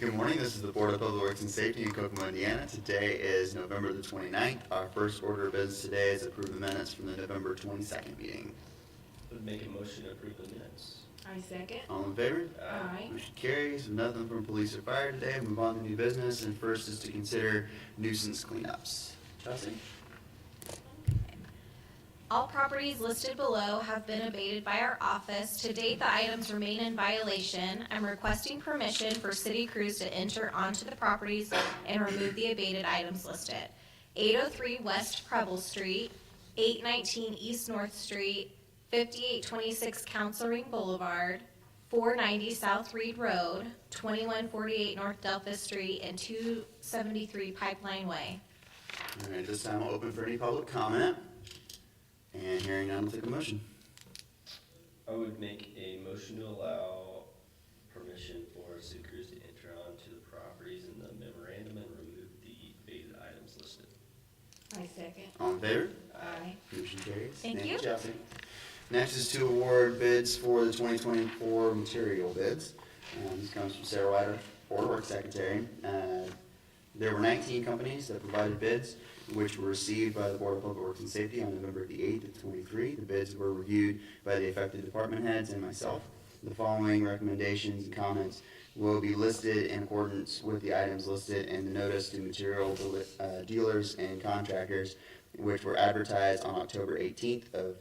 Good morning. This is the Board of Public Works and Safety in Kokomo, Indiana. Today is November the 29th. Our first order of business today is approve the minutes from the November 22nd meeting. Would make a motion to approve the minutes. I second. All in favor? Aye. Motion carries. Nothing from police or fire today. Move on to new business. And first is to consider nuisance cleanups. Chelsea? All properties listed below have been abated by our office. To date, the items remain in violation. I'm requesting permission for city crews to enter onto the properties and remove the abated items listed. 803 West Preble Street, 819 East North Street, 5826 Council Ring Boulevard, 490 South Reed Road, 2148 North Delphus Street, and 273 Pipeline Way. All right, this time I'll open for any public comment. And hearing none, I'll take a motion. I would make a motion to allow permission for city crews to enter onto the properties in the memorandum and remove the abated items listed. I second. All in favor? Aye. Motion carries. Thank you. Chelsea. Next is to award bids for the 2024 material bids. This comes from Sarah Wider, Board of Works Secretary. There were 19 companies that provided bids, which were received by the Board of Public Works and Safety on November the 8th of 23. The bids were reviewed by the affected department heads and myself. The following recommendations and comments will be listed in accordance with the items listed in the notice to material dealers and contractors, which were advertised on October 18th and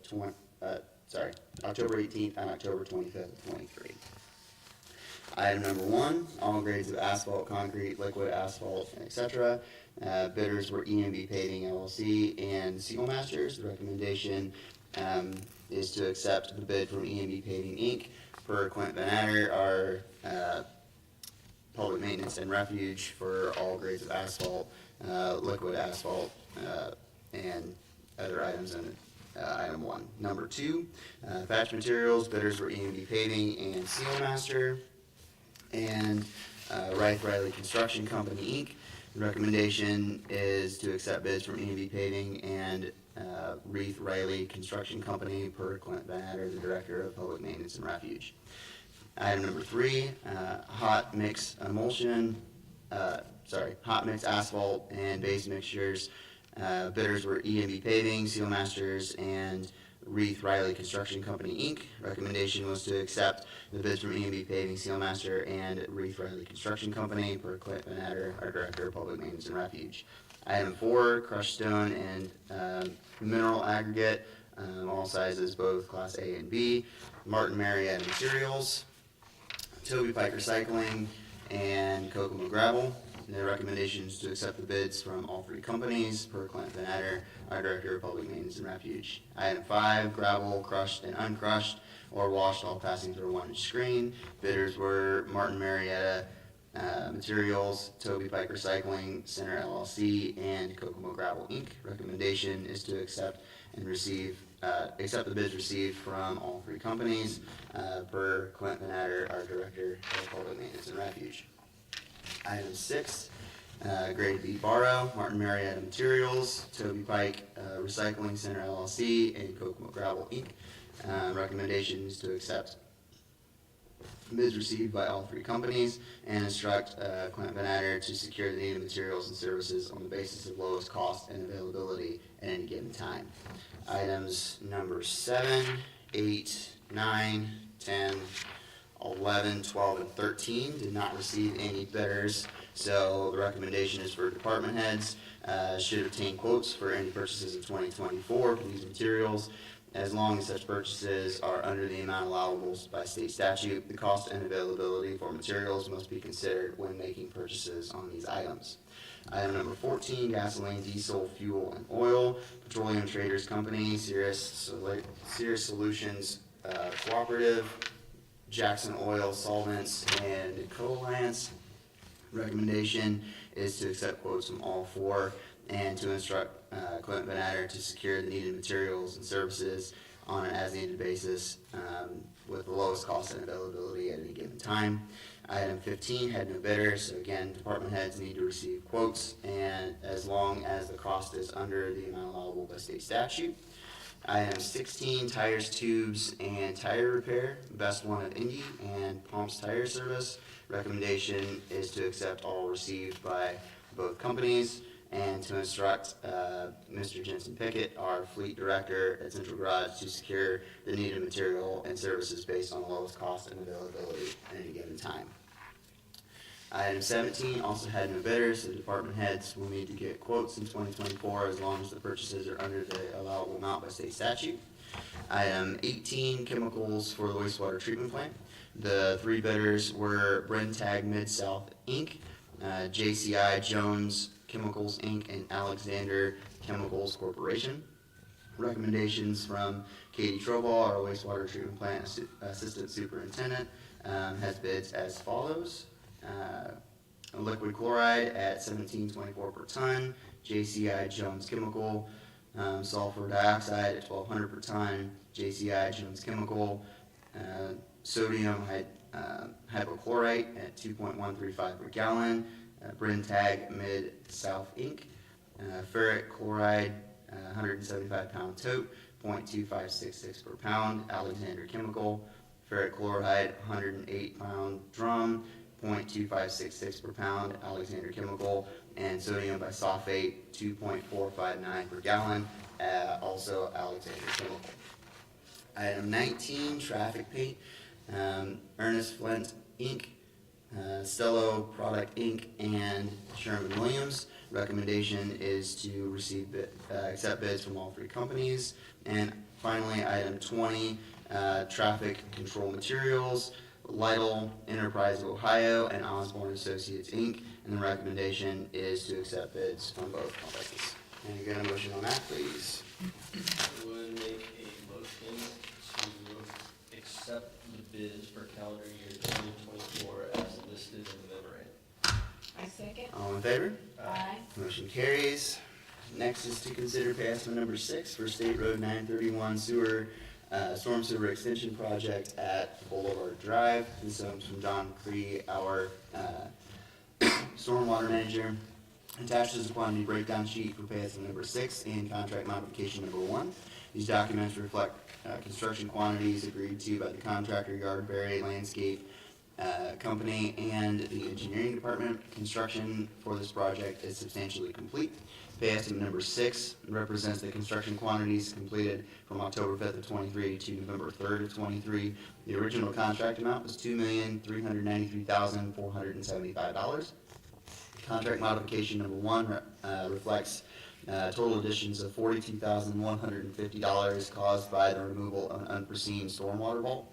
October 25th of 23. Item number 1, all grades of asphalt, concrete, liquid asphalt, etc. Bidders were EMB Paving LLC and Seal Masters. The recommendation is to accept the bid from EMB Paving Inc. per Clint Van Adder, our public maintenance and refuge for all grades of asphalt, liquid asphalt, and other items in item 1. Number 2, Thatch Materials. Bidders were EMB Paving and Seal Master and Wright Riley Construction Company Inc. The recommendation is to accept bids from EMB Paving and Wright Riley Construction Company per Clint Van Adder, the Director of Public Maintenance and Refuge. Item number 3, hot mix asphalt and base mixtures. Bidders were EMB Paving, Seal Masters, and Wright Riley Construction Company Inc. Recommendation was to accept the bids from EMB Paving, Seal Master, and Wright Riley Construction Company per Clint Van Adder, our Director of Public Maintenance and Refuge. Item 4, crushed stone and mineral aggregate, all sizes, both Class A and B. Martin Marietta Materials, Toby Pike Recycling, and Kokomo Gravel. The recommendation is to accept the bids from all 3 companies per Clint Van Adder, our Director of Public Maintenance and Refuge. Item 5, gravel, crushed and uncrushed, or washed, all passing through a 1-inch screen. Bidders were Martin Marietta Materials, Toby Pike Recycling Center LLC, and Kokomo Gravel Inc. Recommendation is to accept the bids received from all 3 companies per Clint Van Adder, our Director of Public Maintenance and Refuge. Item 6, grade B borrow, Martin Marietta Materials, Toby Pike Recycling Center LLC, and Kokomo Gravel Inc. Recommendations to accept bids received by all 3 companies and instruct Clint Van Adder to secure the needed materials and services on the basis of lowest cost and availability at any given time. Items number 7, 8, 9, 10, 11, 12, and 13 did not receive any bidders, so the recommendation is for department heads should obtain quotes for any purchases of 2024 for these materials, as long as such purchases are under the amount allowable by state statute. The cost and availability for materials must be considered when making purchases on these items. Item number 14, gasoline, diesel, fuel, and oil, Petroleum Traders Company, Cirrus Solutions Cooperative, Jackson Oil Solvents, and Colance. Recommendation is to accept quotes from all 4 and to instruct Clint Van Adder to secure the needed materials and services on an as-needed basis with the lowest cost and availability at any given time. Item 15 had no bidder, so again, department heads need to receive quotes, and as long as the cost is under the amount allowable by state statute. Item 16, tires, tubes, and tire repair, Best One of Indy and Pomps Tire Service. Recommendation is to accept all received by both companies and to instruct Mr. Jensen Pickett, our fleet director at Central Garage, to secure the needed material and services based on the lowest cost and availability at any given time. Item 17 also had no bidders, so department heads will need to get quotes in 2024 as long as the purchases are under the allowable amount by state statute. Item 18, chemicals for the wastewater treatment plant. The three bidders were Brentag Mid-South Inc., JCI Jones Chemicals Inc., and Alexander Chemicals Corporation. Recommendations from Katie Troball, our wastewater treatment plant assistant superintendent, has bids as follows. Liquid chloride at $17.24 per ton, JCI Jones Chemical. Sulfur dioxide at $1,200 per ton, JCI Jones Chemical. Sodium hypochlorite at 2.135 per gallon, Brentag Mid-South Inc. Ferric chloride, 175 pound tote, 0.2566 per pound, Alexander Chemical. Ferric chloride, 108 pound drum, 0.2566 per pound, Alexander Chemical. And sodium bisulfate, 2.459 per gallon, also Alexander Chemical. Item 19, traffic paint, Ernest Flint Inc., Stello Product Inc., and Sherman-Williams. Recommendation is to accept bids from all three companies. And finally, item 20, traffic control materials, Lytle Enterprise of Ohio and Osborne Associates Inc., and the recommendation is to accept bids from both companies. Can you get a motion on that, please? I would make a motion to accept the bids for calendar year 2024 as listed in the memorandum. I second. All in favor? Aye. Motion carries. Next is to consider pay estimate number 6 for State Road 931 storm sewer extension project at Boulevard Drive. This comes from John Cree, our stormwater manager. Attached is a quantity breakdown sheet for pay estimate number 6 and contract modification number 1. These documents reflect construction quantities agreed to by the contractor, Yardberry Landscape Company, and the engineering department. Construction for this project is substantially complete. Pay estimate number 6 represents the construction quantities completed from October 5th of 23 to November 3rd of 23. The original contract amount was $2,393,475. Contract modification number 1 reflects total additions of $42,150 caused by the removal of an unforeseen stormwater vault.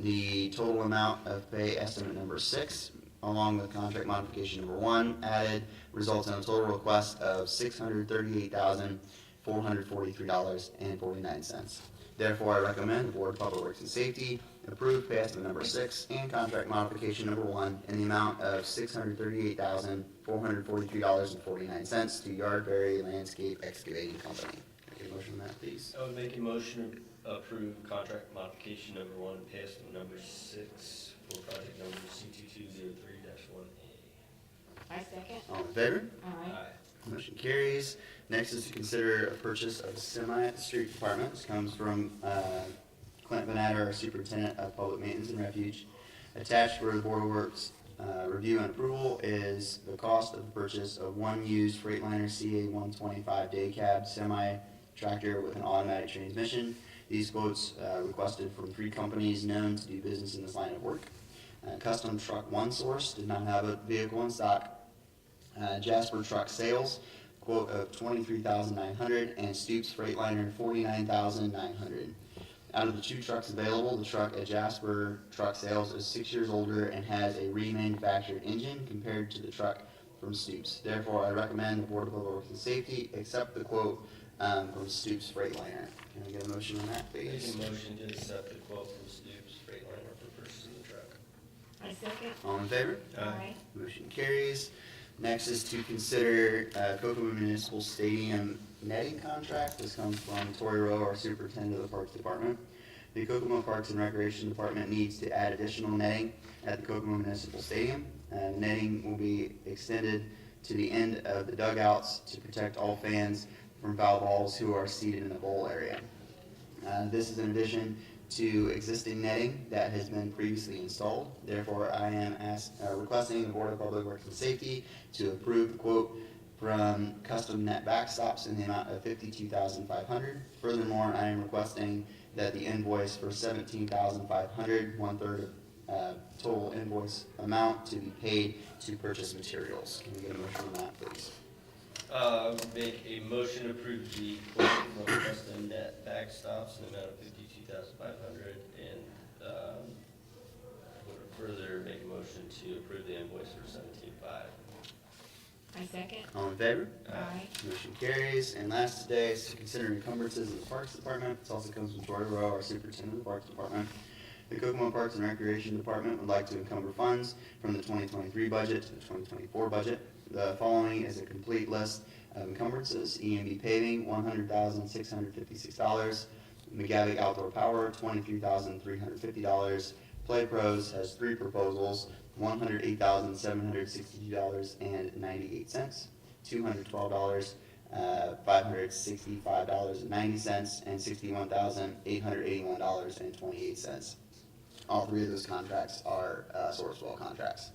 The total amount of pay estimate number 6, along with contract modification number 1 added, results in a total request of $638,443.49. Therefore, I recommend the Board of Public Works and Safety approve pay estimate number 6 and contract modification number 1 in the amount of $638,443.49 to Yardberry Landscape Excavating Company. Can I get a motion on that, please? I would make a motion to approve contract modification number 1 and pay estimate number 6 for project number C2203-1A. I second. All in favor? Aye. Motion carries. Next is to consider a purchase of a semi at the street department. This comes from Clint Vanatter, our superintendent of public maintenance and refuge. Attached for the Board of Works review and approval is the cost of the purchase of one used Freightliner CA-125 day cab semi tractor with an automatic transmission. These quotes requested from 3 companies known to do business in this line of work. Custom Truck One Source did not have a vehicle in stock. Jasper Truck Sales, quote of $23,900, and Stoops Freightliner $49,900. Out of the 2 trucks available, the truck at Jasper Truck Sales is 6 years older and has a remanufactured engine compared to the truck from Stoops. Therefore, I recommend the Board of Public Works and Safety accept the quote from Stoops Freightliner. Can I get a motion on that, Make please? a motion to accept the quote from Stoops Freightliner for purchase of the truck. I second. All in favor? Aye. Motion carries. Next is to consider Kokomo Municipal Stadium netting contract. This comes from Tori Rowe, our superintendent of the Parks Department. The Kokomo Parks and Recreation Department needs to add additional netting at the Kokomo Municipal Stadium. Netting will be extended to the end of the dugouts to protect all fans from foul balls who are seated in the bowl area. This is in addition to existing netting that has been previously installed. Therefore, I am requesting the Board of Public Works and Safety to approve the quote from Custom Net Backstops in the amount of $52,500. Furthermore, I am requesting that the invoice for $17,500, 1/3 of total invoice amount, to be paid to purchase materials. Can we get a motion on that, please? Make a motion to approve the quote from Custom Net Backstops in the amount of $52,500, and would further make a motion to approve the invoice for $17,500. I second. All in favor? Aye. Motion carries. And last today is to consider encumbrances in the Parks Department. This also comes from Troy Rowe, our Superintendent of the Parks Department. The Kokomo Parks and Recreation Department would like to encumber funds from the 2023 budget to the 2024 budget. The following is a complete list of encumbrances. EMB paving, $100,656. McGavick Outdoor Power, $23,350. Play Pros has 3 proposals, $108,762.98, $212, $565.90, and $61,881.28. All 3 of those contracts are Sourcewell contracts.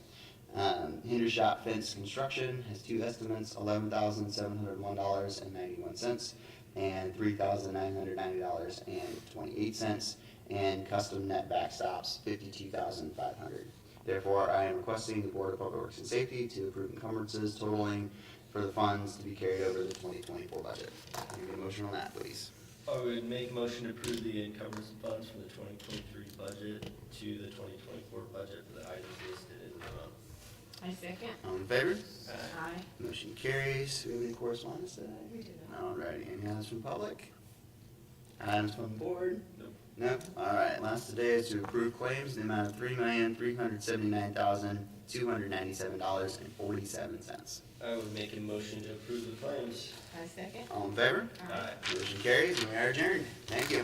Hendershot Fence Construction has 2 estimates, $11,701.91 and $3,990.28, and Custom Net Backstops, $52,500. Therefore, I am requesting the Board of Public Works and Safety to approve encumbrances totaling for the funds to be carried over to the 2024 budget. Can you get a motion on that, please? I would make a motion to approve the encumbrance funds from the 2023 budget to the 2024 budget for the items listed in the memo. I second. All in favor? Aye. Motion carries. Do we have any correspondence today? We do not. Alrighty, any items from public? Items from the board? Nope. No? Alright, last today is to approve claims in the amount of $3,379,297.47. I would make a motion to approve the claims. I second. All in favor? Aye. Motion carries, and we are adjourned. Thank you.